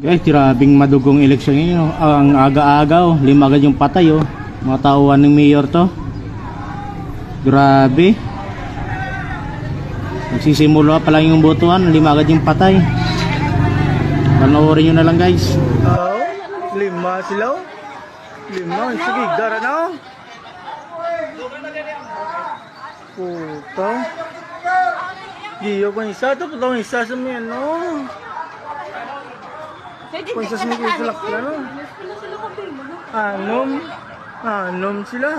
Guys, tirabing madugong eleksyon yun. Ang aga-aga, 5 agad yung patay. Mga tauhan ng mayor to. Grabe. Nagsisimula pa lang yung botohan, 5 agad yung patay. Panoorin nyo na lang guys. 5 sila. 5, sige, gara na. Puta. Giyo pa isa to, putang isa sa mga ano. Kung isa sa mga isalak sila no. Anom sila.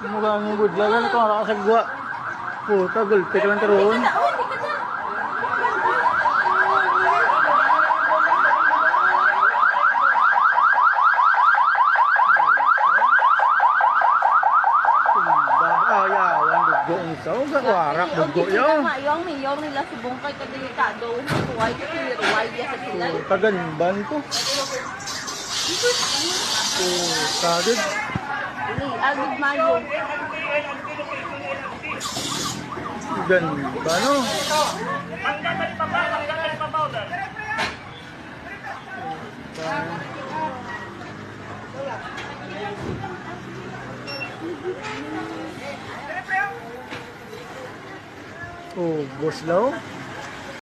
Mukha ng budlagan ito, nakakasagwa. Puta, gulpe ka lang karoon. Warak dugo yun. Yung mayor nila si Bongkay kadelikado. Huwag kasi ruway niya sa sila. Taganban ko. Kagad. Agad mayo. Ganba no? Oh, boss law.